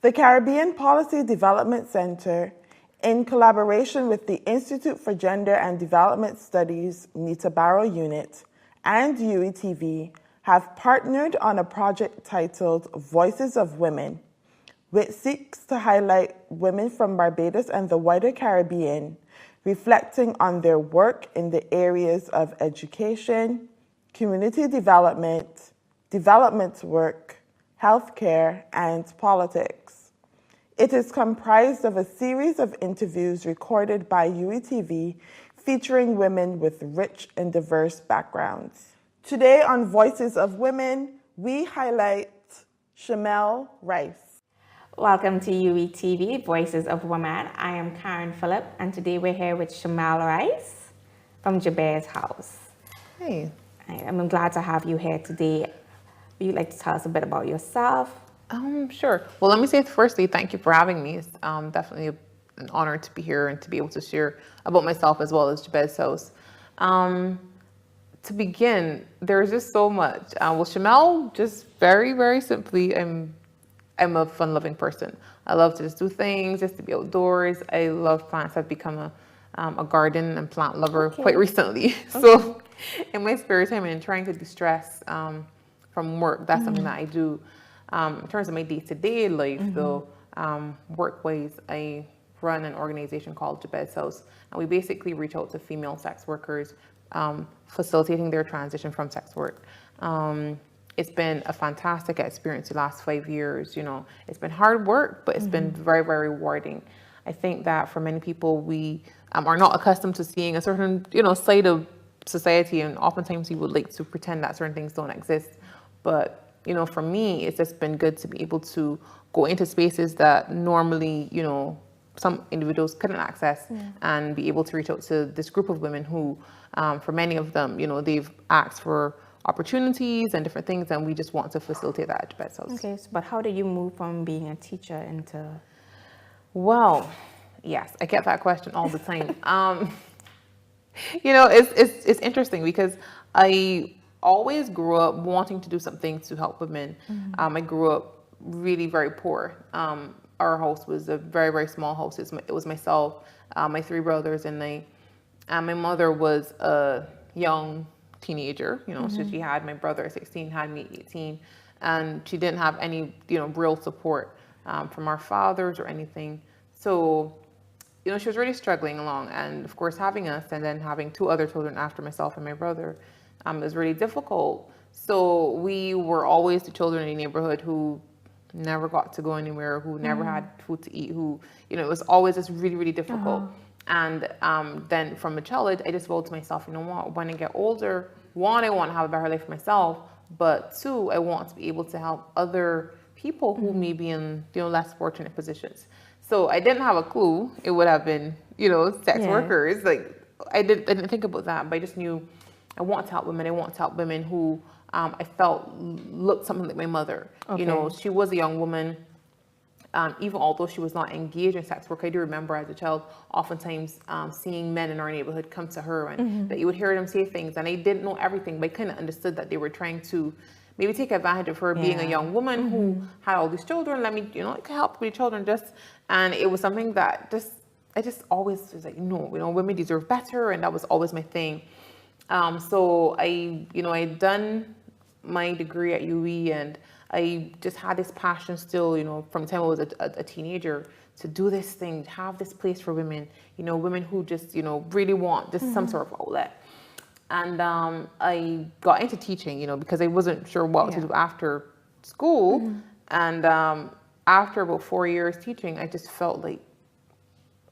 The Caribbean Policy Development Center, in collaboration with the Institute for Gender and Development Studies Nita Barrow Unit and UETV, have partnered on a project titled Voices of Women, which seeks to highlight women from Barbados and the wider Caribbean, reflecting on their work in the areas of education, community development, development work, healthcare, and politics. It is comprised of a series of interviews recorded by UETV featuring women with rich and diverse backgrounds. Today on Voices of Women, we highlight Shamelle Rice. Welcome to UETV, Voices of Women. I am Karen Phillip, and today we're here with Shamelle Rice from Jabez House. Hey. I'm glad to have you here today. Would you like to tell us a bit about yourself? Sure. Well, let me say firstly, thank you for having me. It's definitely an honor to be here and to be able to share about myself as well as Jabez House. To begin, there's just so much. Well, Shamelle, just very, very simply, I'm a fun-loving person. I love to just do things, just to be outdoors. I love plants. I've become a garden and plant lover quite recently. So in my spare time and trying to distress from work, that's something that I do. In terms of my day-to-day life, though, work-wise, I run an organization called Jabez House, and we basically reach out to female sex workers, facilitating their transition from sex work. It's been a fantastic experience the last 5 years. You know, it's been hard work, but it's been very, very rewarding. I think that for many people, we are not accustomed to seeing a certain, side of society, and oftentimes we would like to pretend that certain things don't exist. But, for me, it's just been good to be able to go into spaces that normally, some individuals couldn't access, and be able to reach out to this group of women who, for many of them, they've asked for opportunities and different things, and we just want to facilitate that at Jabez House. Okay, but how did you move from being a teacher into... Well, yes, I get that question all the time. It's interesting because I always grew up wanting to do something to help women. I grew up really very poor. Our house was a very, very small house. It was myself, my 3 brothers, and my mother was a young teenager. So she had my brother at 16, had me at 18, and she didn't have any, real support from our fathers or anything. So, she was really struggling along, and of course having us and then having 2 other children after myself and my brother was really difficult. So we were always the children in the neighborhood who never got to go anywhere, who never had food to eat, who, it was always just really, really difficult. And then from a childhood, I just vowed to myself, what, when I get older, 1, I want to have a better life for myself, but 2, I want to be able to help other people who may be in, less fortunate positions. So I didn't have a clue it would have been, sex workers. Like I didn't think about that, but I just knew I want to help women. I want to help women who I felt looked something like my mother. She was a young woman. Even although she was not engaged in sex work, I do remember as a child, oftentimes seeing men in our neighborhood come to her, and that you would hear them say things, and I didn't know everything, but I kind of understood that they were trying to maybe take advantage of her being a young woman who had all these children. Let me, I can help with the children and it was something that I just always was like, no, women deserve better, and that was always my thing. So I had done my degree at UE, and I just had this passion still, from the time I was a teenager, to do this thing, to have this place for women, women who just, really want just some sort of outlet. And I got into teaching, because I wasn't sure what to do after school. And after about 4 years teaching, I just felt like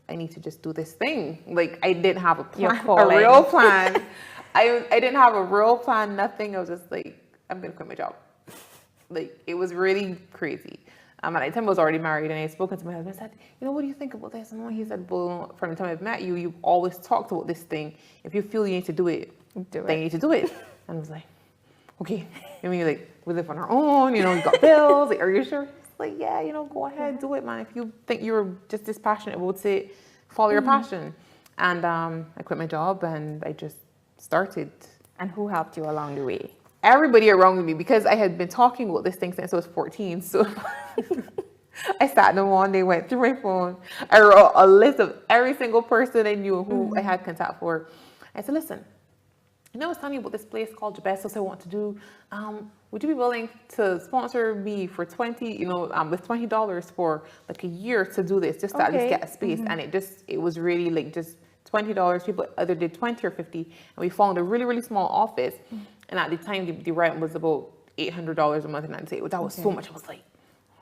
I need to just do this thing. Like I didn't have a plan, a real plan. I didn't have a real plan, nothing. I was just like, I'm going to quit my job. Like, it was really crazy. At the time I was already married, and I had spoken to my husband. I said, what do you think about this? And he said, well, from the time I've met you, you've always talked about this thing. If you feel you need to do it, then you need to do it. And I was like, okay. I mean, like, we live on our own, we got bills. Like, are you sure? Like, yeah, go ahead, do it, man. If you think you're just this passionate about it, follow your passion. And I quit my job, and I just started. And who helped you along the way? Everybody around me, because I had been talking about this thing since I was 14. So I sat them one day, went through my phone. I wrote a list of every single person I knew who I had contact for. I said, listen, I was telling you about this place called Barbados I want to do. Would you be willing to sponsor me for with $20 for like a year to do this, just to at least get a space? And it was really like just $20. People either did 20 or 50, and we found a really, really small office. And at the time, the rent was about $800 a month, and I'd say that was so much. I was like,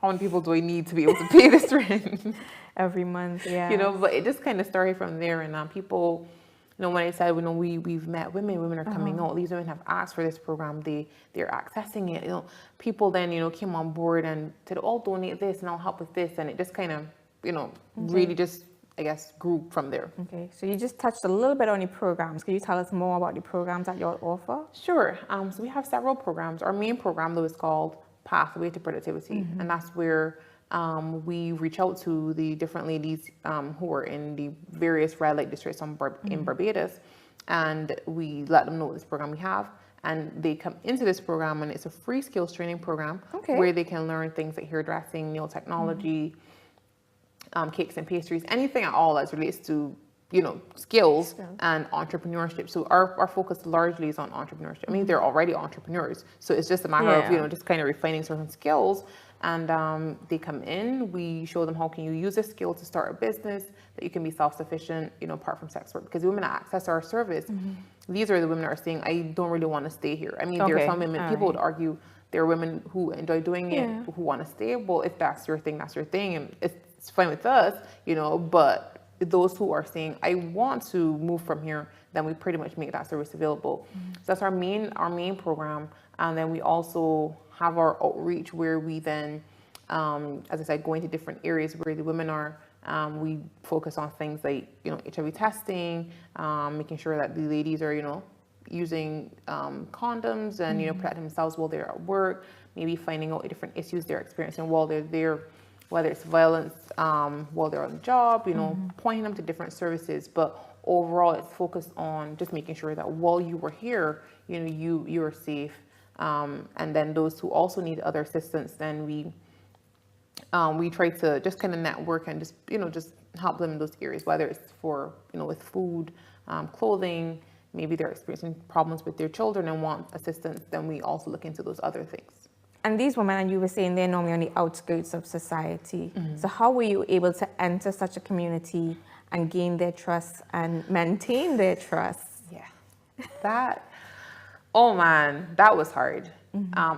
how many people do I need to be able to pay this rent every month? Yeah, but it just kind of started from there, and people. When I said, we've met women are coming out. These women have asked for this program. They're accessing it. People then, came on board and said, "Oh, donate this and I'll help with this." And it just kind of, really just, I guess, grew from there. Okay. So you just touched a little bit on the programs. Can you tell us more about the programs that you all offer? Sure. So we have several programs. Our main program, though, is called Pathway to Productivity. And that's where we reach out to the different ladies who are in the various red light districts in Barbados, and we let them know this program we have, and they come into this program, and it's a free skills training program where they can learn things like hairdressing, nail technology, cakes and pastries, anything at all that relates to skills and entrepreneurship. So our focus largely is on entrepreneurship. I mean, they're already entrepreneurs, so it's just a matter of just kind of refining certain skills. And they come in, we show them how can you use this skill to start a business, that you can be self-sufficient, apart from sex work. Because the women that access our service, these are the women that are saying, I don't really want to stay here. I mean, there are some women, people would argue, there are women who enjoy doing it, who want to stay. Well, if that's your thing, that's your thing. And it's fine with us, but those who are saying, I want to move from here, then we pretty much make that service available. So that's our main program. And then we also have our outreach where we then, as I said, go into different areas where the women are. We focus on things like, HIV testing, making sure that the ladies are, using condoms and, protecting themselves while they're at work, maybe finding out the different issues they're experiencing while they're there, whether it's violence while they're on the job, pointing them to different services. But overall, it's focused on just making sure that while you were here, you're safe. And then those who also need other assistance, then we try to just kind of network and just help them in those areas, whether it's for, with food, clothing, maybe they're experiencing problems with their children and want assistance, then we also look into those other things. And these women, and you were saying they're normally on the outskirts of society. So how were you able to enter such a community and gain their trust and maintain their trust? Yeah, oh man, that was hard.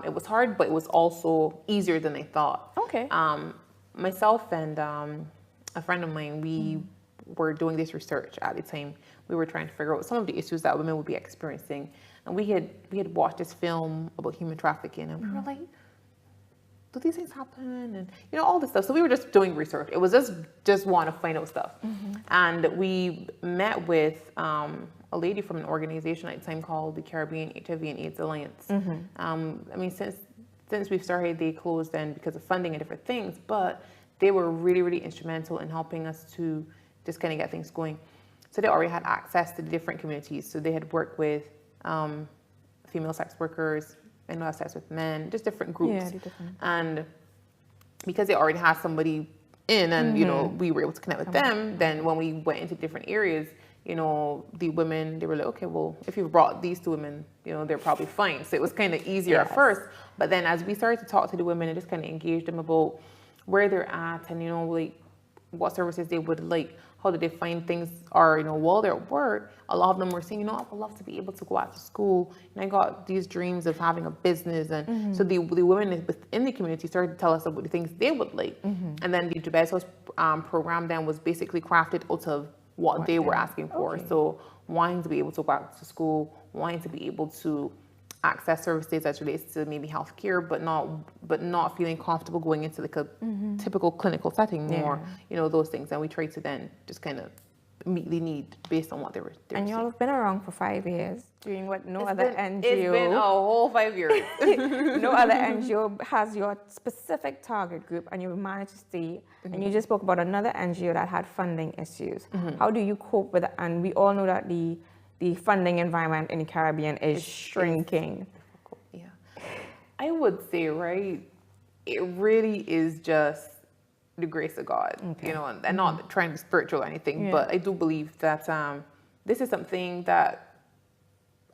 It was hard, but it was also easier than I thought. Okay. Myself and a friend of mine, we were doing this research at the time. We were trying to figure out some of the issues that women would be experiencing. And we had watched this film about human trafficking, and we were like, do these things happen? And all this stuff. So we were just doing research. It was just want to find out stuff. And we met with a lady from an organization at the time called the Caribbean HIV and AIDS Alliance. I mean, since we started, they closed then because of funding and different things, but they were really, really instrumental in helping us to just kind of get things going. So they already had access to the different communities. So they had worked with female sex workers, and had sex with men, just different groups. And because they already had somebody in, and we were able to connect with them, then when we went into different areas, the women, they were like, okay, well, if you've brought these two women, they're probably fine. So it was kind of easier at first. But then as we started to talk to the women and just kind of engage them about where they're at and, like what services they would like, how did they find things are, while they're at work, a lot of them were saying, I would love to be able to go out to school. And I got these dreams of having a business. And so the women within the community started to tell us about the things they would like. And then the Barbados program then was basically crafted out of what they were asking for. So wanting to be able to go out to school, wanting to be able to access services as relates to maybe healthcare, but not feeling comfortable going into like a typical clinical setting or those things. And we try to then just kind of meet the need based on what they were doing. And y'all have been around for 5 years, doing what no other NGO. It's been a whole 5 years. No other NGO has your specific target group, and you managed to stay. And you just spoke about another NGO that had funding issues. How do you cope with it? And we all know that the funding environment in the Caribbean is shrinking. Yeah, I would say, right, it really is just the grace of God, Okay. you know, and not trying to be spiritual or anything, Yeah. but I do believe that this is something that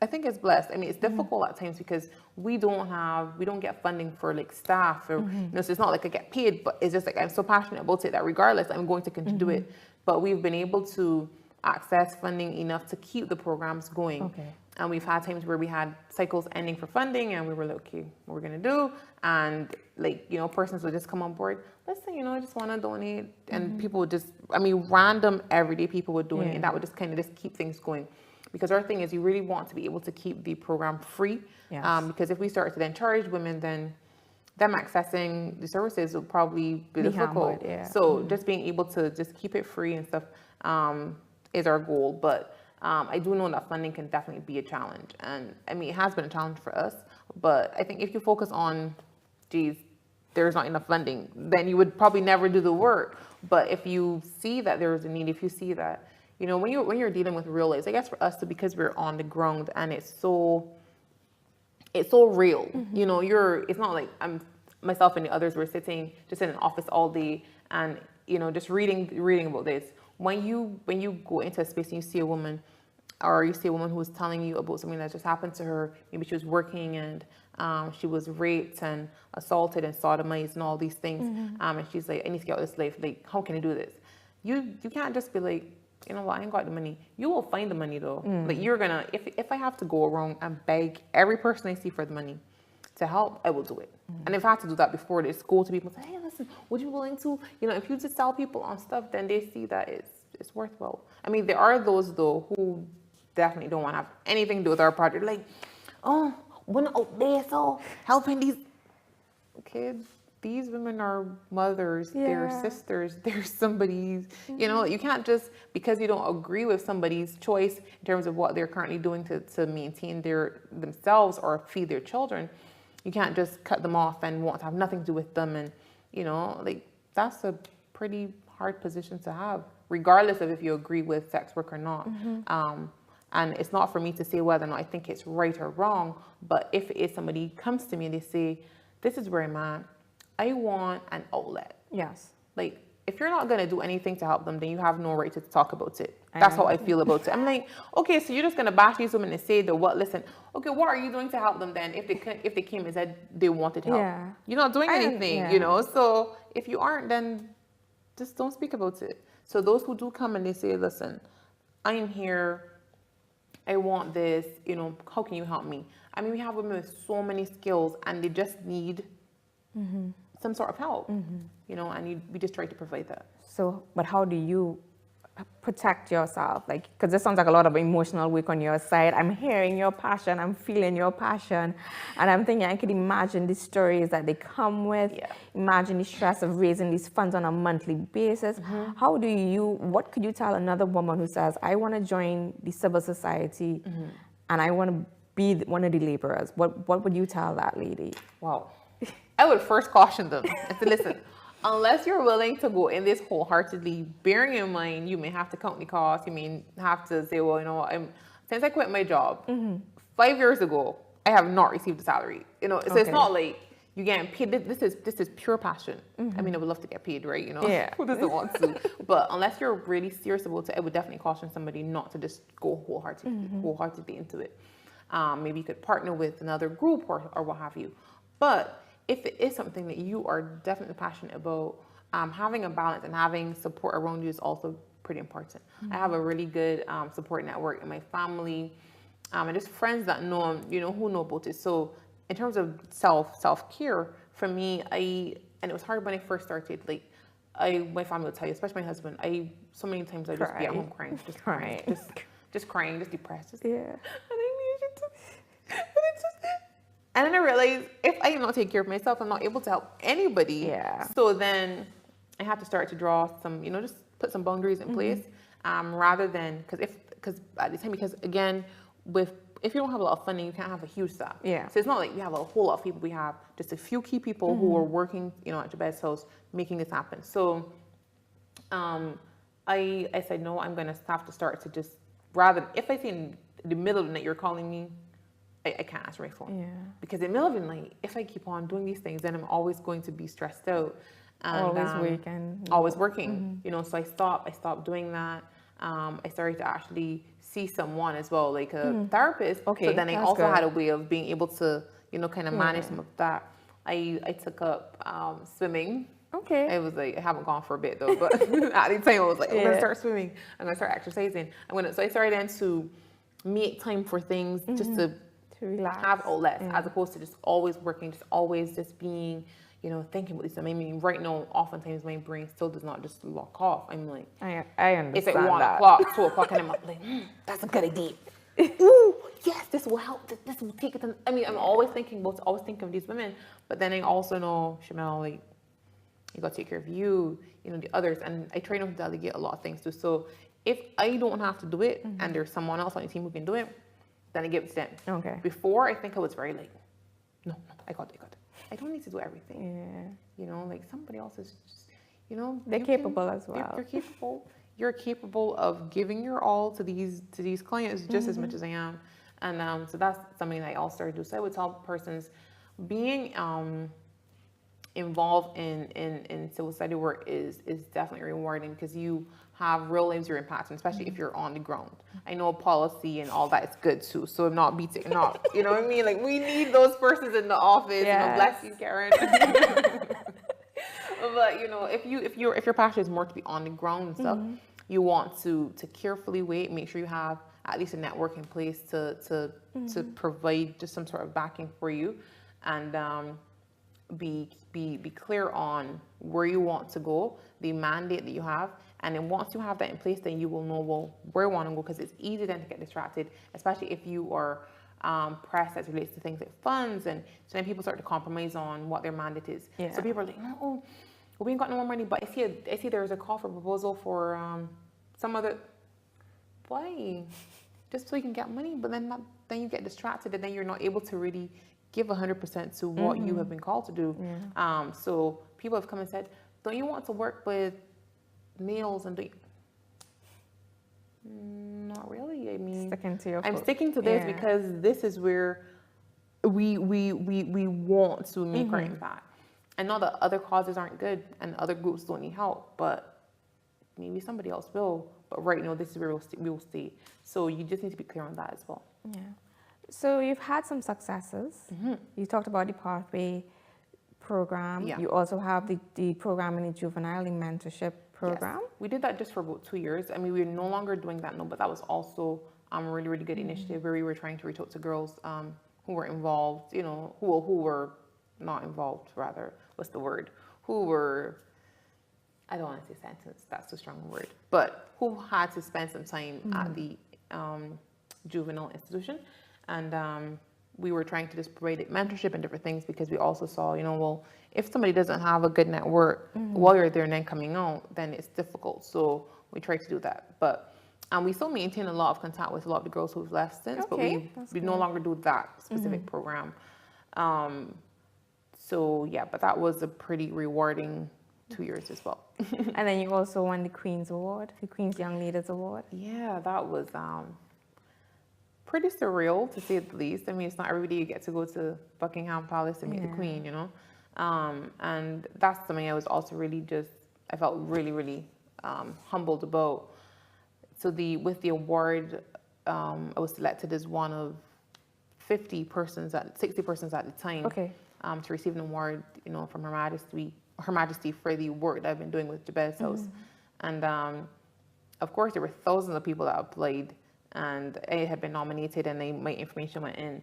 I think is blessed. I mean, it's difficult at times because we don't get funding for like staff or, you know, so it's not like I get paid, but it's just like I'm so passionate about it that regardless, I'm going to continue to do it. But we've been able to access funding enough to keep the programs going. Okay. And we've had times where we had cycles ending for funding and we were like, okay, what we're going to do? And like, you know, persons would just come on board. Listen, you know, I just want to donate. And people would just, I mean, random everyday people would donate. And that would just kind of just keep things going. Because our thing is you really want to be able to keep the program free. Yes. Because if we start to then charge women, then them accessing the services will probably be difficult. hampered, yeah. So just being able to just keep it free and stuff is our goal. But I do know that funding can definitely be a challenge. And I mean, it has been a challenge for us. But I think if you focus on, geez, there's not enough funding, then you would probably never do the work. But if you see that there's a need, if you see that, you know, when you're dealing with real lives, I guess for us, because we're on the ground and it's so real, you know, it's not like myself and the others were sitting just in an office all day and, you know, just reading about this. When you go into a space and you see a woman, or you see a woman who's telling you about something that just happened to her, maybe she was working and she was raped and assaulted and sodomized and all these things, and she's like, I need to get out of this life. Like, how can I do this? You can't just be like, you know what, I ain't got the money. You will find the money though. Like you're gonna, if I have to go around and beg every person I see for the money to help, I will do it. And if I have to do that before this, go to people and say, hey, listen, would you be willing to, you know, if you just tell people on stuff, then they see that it's worthwhile. I mean, there are those though who definitely don't want to have anything to do with our project. Like, oh, when out there, so helping these kids. These women are mothers, they're sisters, they're somebody's, you know, you can't just, because you don't agree with somebody's choice in terms of what they're currently doing to maintain themselves or feed their children, you can't just cut them off and want to have nothing to do with them. And, you know, like that's a pretty hard position to have, regardless of if you agree with sex work or not. And it's not for me to say whether or not I think it's right or wrong, but if it is somebody comes to me and they say, this is where I'm at, I want an outlet. Yes. Like, if you're not going to do anything to help them, then you have no right to talk about it. That's how I feel about it. I'm like, okay, so you're just going to bash these women and say that what? Listen, okay, what are you doing to help them then if they came and said they wanted help? Yeah. You're not doing anything, you know? So if you aren't, then just don't speak about it. So those who do come and they say, listen, I am here, I want this, you know, how can you help me? I mean, we have women with so many skills and they just need some sort of help, you know, and we just try to provide that. So, but how do you protect yourself? Like, because this sounds like a lot of emotional work on your side. I'm hearing your passion, I'm feeling your passion, and I'm thinking I could imagine the stories that they come with, imagine the stress of raising these funds on a monthly basis. What could you tell another woman who says, I want to join the civil society and I want to be one of the laborers? What would you tell that lady? Wow. I would first caution them and say, listen, unless you're willing to go in this wholeheartedly, bearing in mind you may have to count the costs, you may have to say, well, you know, since I quit my job 5 years ago, I have not received a salary. You know, so it's not like you getting paid. This is pure passion. I mean, I would love to get paid, right? You know, who doesn't want to? But unless you're really serious about it, I would definitely caution somebody not to just go wholeheartedly into it. Maybe you could partner with another group or what have you. But if it is something that you are definitely passionate about, having a balance and having support around you is also pretty important. I have a really good support network in my family, and just friends that know, you know, who know about it. So in terms of self-care, for me, and it was hard when I first started, like, my family will tell you, especially my husband, so many times I just be at home crying, just crying, just depressed. And then I realized if I do not take care of myself, I'm not able to help anybody. So then I had to start to draw some, you know, just put some boundaries in place, rather than, because at the time, because again, if you don't have a lot of funding, you can't have a huge staff. So it's not like we have a whole lot of people. We have just a few key people who are working, you know, at Jabez's house, making this happen. So I said, no, I'm going to have to start to just, rather than, if I see in the middle of the night you're calling me, I can't answer my phone. Because in the middle of the night, if I keep on doing these things, then I'm always going to be stressed out. And, always working. Always working, you know, so I stopped doing that. I started to actually see someone as well, like a therapist. Okay, So then I that's also good. had a way of being able to, you know, kind of manage some of that. I took up swimming. Okay. I was like, I haven't gone for a bit though, but at the time I was like, I'm gonna start swimming. I'm gonna start exercising. So I started then to make time for things just to relax. have outlets, as opposed to just always working, just always just being, you know, thinking about this. I mean, right now, oftentimes my brain still does not just lock off. I'm like, I understand. it's at 1 that. o'clock, 2 o'clock, and I'm like, that's a good idea. Ooh, yes, this will help. This will take it. I mean, I'm always thinking of these women, but then I also know, Shamelle, like, you got to take care of you know, the others, and I try not to delegate a lot of things too. So if I don't have to do it, and there's someone else on the team who can do it, then I give it to them. Okay. Before, I think I was very like, no, I got it. I don't need to do everything. Yeah. You know, like somebody else is just, you know, they're capable as well. They're capable. You're capable of giving your all to these clients just as much as I am. And so that's something that I also started to do. So I would tell persons being involved in civil society work is definitely rewarding, because you have real lives you're impacting, especially if you're on the ground. I know policy and all that is good too, so not beating, not, you know what I mean? Like, we need those persons in the office. Yes. You know, bless you, Karen. But you know, if your passion is more to be on the ground and stuff, you want to carefully wait, make sure you have at least a network in place to provide just some sort of backing for you, and be clear on where you want to go, the mandate that you have. And then once you have that in place, then you will know, well, where you want to go, because it's easy then to get distracted, especially if you are pressed as it relates to things like funds. And so then people start to compromise on what their mandate is. Yeah. So people are like, no, we ain't got no more money, but I see there's a call for proposal for some other, why? Just so you can get money, but then you get distracted, and then you're not able to really give 100% to what you have been called to do. Yeah. So people have come and said, don't you want to work with males? And not really. I mean, I'm sticking to this because this is where we want to make our impact. I know that other causes aren't good and other groups don't need help, but maybe somebody else will. But right now, this is where we will stay. So you just need to be clear on that as well. Yeah. So you've had some successes. You talked about the Pathway program. Yeah. You also have the program in the juvenile mentorship program. Yes. We did that just for about 2 years. I mean, we're no longer doing that now, but that was also a really, really good initiative where we were trying to reach out to girls who were involved, you know, who were not involved, rather, what's the word? Who were, I don't want to say sentenced, that's a strong word, but who had to spend some time at the juvenile institution. And we were trying to just provide mentorship and different things, because we also saw, you know, well, if somebody doesn't have a good network while you're there and then coming out, then it's difficult. So we tried to do that. But we still maintain a lot of contact with a lot of the girls who've left since, but we no longer do that specific program. So yeah, but that was a pretty rewarding 2 years as well. And then you also won the Queen's Award, the Queen's Young Leaders Award. Yeah, that was pretty surreal, to say the least. I mean, it's not every day you get to go to Buckingham Palace and meet the Queen, you know? And that's something I was also really I felt really, really humbled about. So with the award, I was selected as one of 60 persons at the time to receive an award, you know, from Her Majesty for the work that I've been doing with Jabez House. And of course, there were thousands of people that applied, and I had been nominated, and my information went in.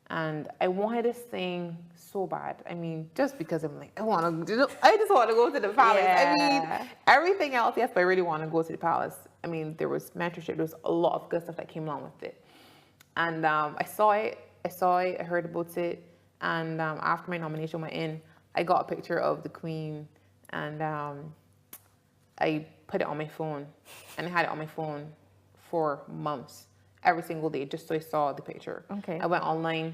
And I wanted this thing so bad. I mean, just because I'm like, I just want to go to the palace. Yeah. I mean, everything else, yes, but I really want to go to the palace. I mean, there was mentorship. There was a lot of good stuff that came along with it. And I saw it, I heard about it. And after my nomination went in, I got a picture of the Queen, and I put it on my phone. And I had it on my phone for months, every single day, just so I saw the picture. I went online,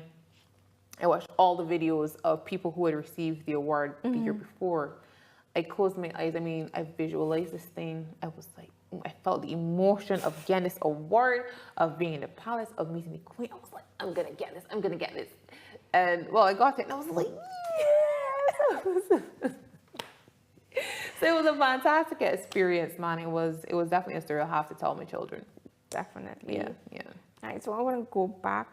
I watched all the videos of people who had received the award the year before. I closed my eyes. I mean, I visualized this thing. I was like, I felt the emotion of getting this award, of being in the palace, of meeting the Queen. I was like, I'm gonna get this, I'm gonna get this. And well, I got it, and I was like, yes! So it was a fantastic experience, man. It was definitely a story I'll have to tell my children. Definitely. Yeah. All right, so I want to go back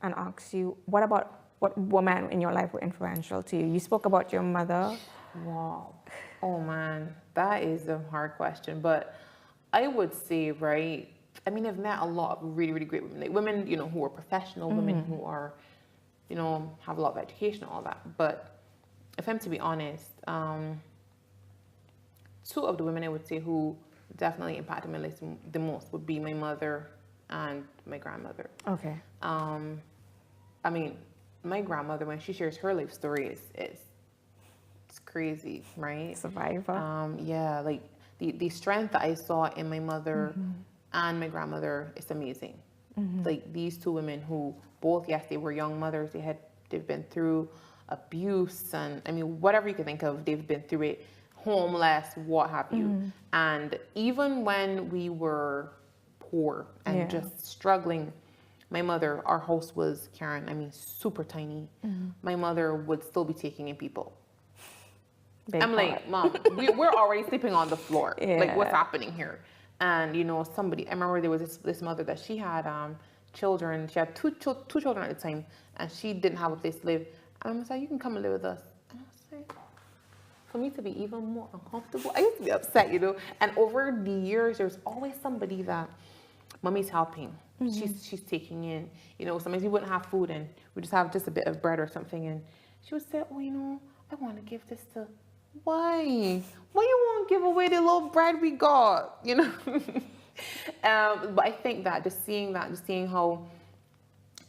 and ask you, what women in your life were influential to you? You spoke about your mother. Wow. Oh man, that is a hard question, but I would say, right, I mean, I've met a lot of really, really great women, like women, who are professional, women who are, have a lot of education and all that. But if I'm to be honest, two of the women I would say who definitely impacted my life the most would be my mother and my grandmother. Okay. I mean, my grandmother, when she shares her life story, it's crazy, right? Survivor. Yeah, like the strength that I saw in my mother and my grandmother is amazing. Like these two women who both, yes, they were young mothers. They've been through abuse and I mean, whatever you can think of, they've been through it, homeless, what have you. And even when we were poor and just struggling, my mother, our house was, Karen, I mean, super tiny. My mother would still be taking in people. I'm like, Mom, we're already sleeping on the floor. Like, what's happening here? And, I remember there was this mother that she had children. She had two children at the time, and she didn't have a place to live. And I was like, you can come and live with us. And I was like, for me to be even more uncomfortable, I used to be upset, And over the years, there's always somebody that Mommy's helping. She's taking in, sometimes we wouldn't have food and we just have just a bit of bread or something. And she would say, oh, I want to give this to, why you won't give away the little bread we got, But I think that just seeing how,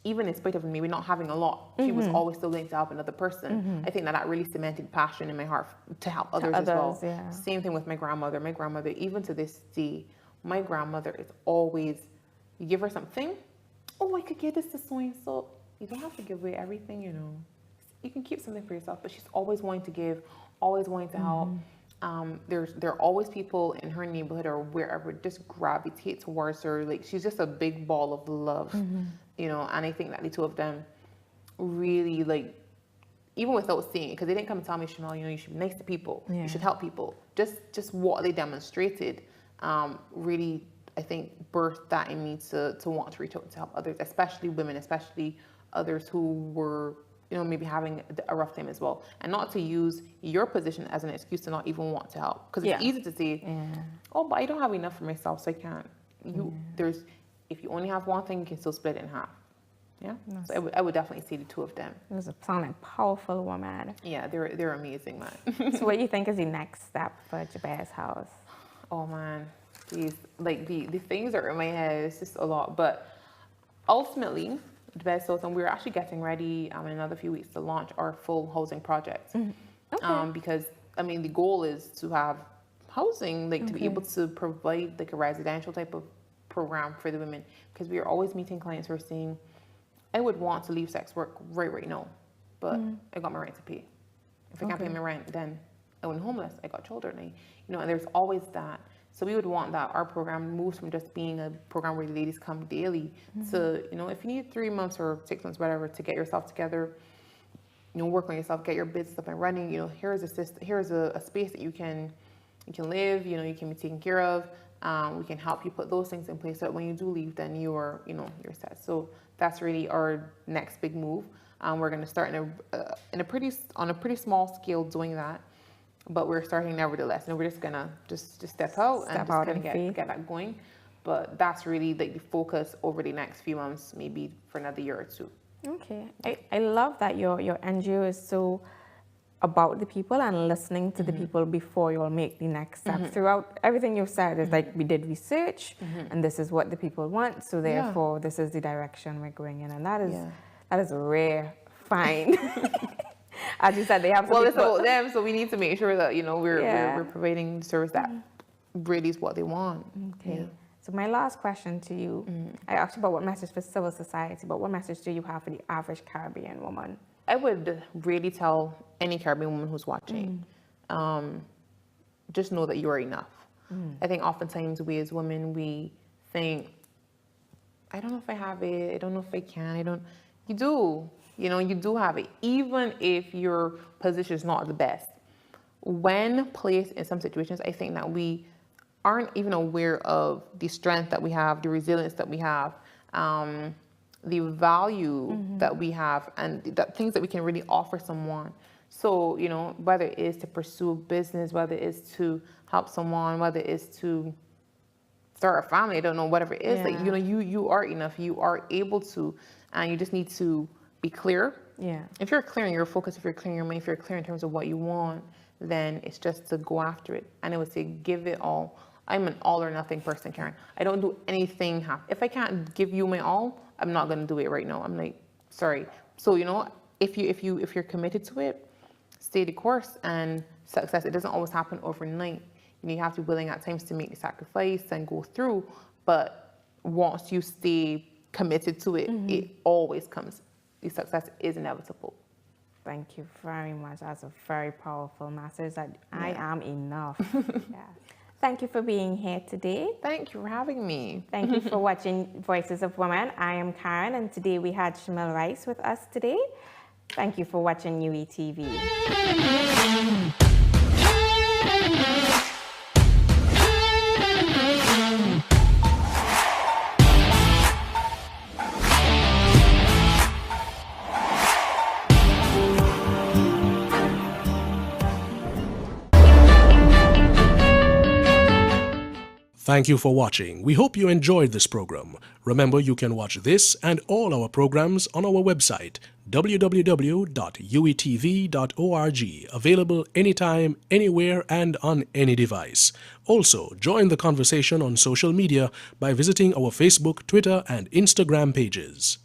even in spite of maybe not having a lot, she was always still willing to help another person. I think that really cemented passion in my heart to help others as well. Yeah. Same thing with my grandmother. My grandmother, even to this day, my grandmother is always, you give her something, oh, I could give this to so-and-so. You don't have to give away everything, You can keep something for yourself, but she's always wanting to give, always wanting to help. There are always people in her neighborhood or wherever just gravitate towards her. Like, she's just a big ball of love, and I think that the two of them really, like, even without saying it, because they didn't come and tell me, Shamelle, you should be nice to people, you should help people. Just what they demonstrated really, I think, birthed that in me to want to reach out to help others, especially women, especially others who were, maybe having a rough time as well. And not to use your position as an excuse to not even want to help. Because it's easy to say, oh, but I don't have enough for myself, so I can't. If you only have one thing, you can still split it in half. Yeah, so I would definitely say the two of them. It was a sound like powerful woman. Yeah, they're amazing, man. So what do you think is the next step for Jabez's house? Oh man, geez, like the things that are in my head, it's just a lot. But ultimately, Jabez House, and we're actually getting ready in another few weeks to launch our full housing project. Okay. Because I mean, the goal is to have housing, like to be able to provide like a residential type of program for the women. Because we are always meeting clients who are saying, I would want to leave sex work right now, but I got my rent to pay. If I can't pay my rent, then I went homeless. I got children. And there's always that. So we would want that our program moves from just being a program where the ladies come daily to, if you need 3 months or 6 months, whatever, to get yourself together, work on yourself, get your business up and running. Here's a system, here's a space that you can live. You can be taken care of. We can help you put those things in place so that when you do leave, then you're set. So that's really our next big move. We're going to start on a pretty small scale doing that, but we're starting nevertheless. And we're just gonna just step out and just kind of get that going. But that's really like the focus over the next few months, maybe for another year or two. Okay, I love that your NGO is so about the people and listening to the people before you'll make the next step. Throughout everything you've said, it's like we did research and this is what the people want, so therefore this is the direction we're going in, and that is a rare find. As you said, they have it's about them, so we need to make sure that we're providing the service that really is what they want. Okay. So my last question to you, I asked you about what message for civil society, but what message do you have for the average Caribbean woman? I would really tell any Caribbean woman who's watching, just know that you are enough. I think oftentimes we as women, we think, I don't know if I have it, I don't know if I can, you do. You do have it. Even if your position is not the best, when placed in some situations, I think that we aren't even aware of the strength that we have, the resilience that we have, the value that we have, and the things that we can really offer someone. So, you know, whether it is to pursue business, whether it is to help someone, whether it is to start a family, I don't know, whatever it is, like, you know, you are enough, you are able to, and you just need to be clear. Yeah. If you're clear in your focus, if you're clear in your mind, if you're clear in terms of what you want, then it's just to go after it. And I would say give it all. I'm an all or nothing person, Karen. I don't do anything half. If I can't give you my all, I'm not gonna do it right now. I'm like, sorry. So, you know, if you're committed to it, stay the course. And success, it doesn't always happen overnight. You have to be willing at times to make the sacrifice and go through. But once you stay committed to it, it always comes. The success is inevitable. Thank you very much. That's a very powerful message that I am enough. Yes. Thank you for being here today. Thank you for having me. Thank you for watching Voices of Women. I am Karen, and today we had Shamelle Rice with us today. Thank you for watching UETV. Thank you for watching. We hope you enjoyed this program. Remember, you can watch this and all our programs on our website, www.uitv.org, available anytime, anywhere, and on any device. Also, join the conversation on social media by visiting our Facebook, Twitter, and Instagram pages.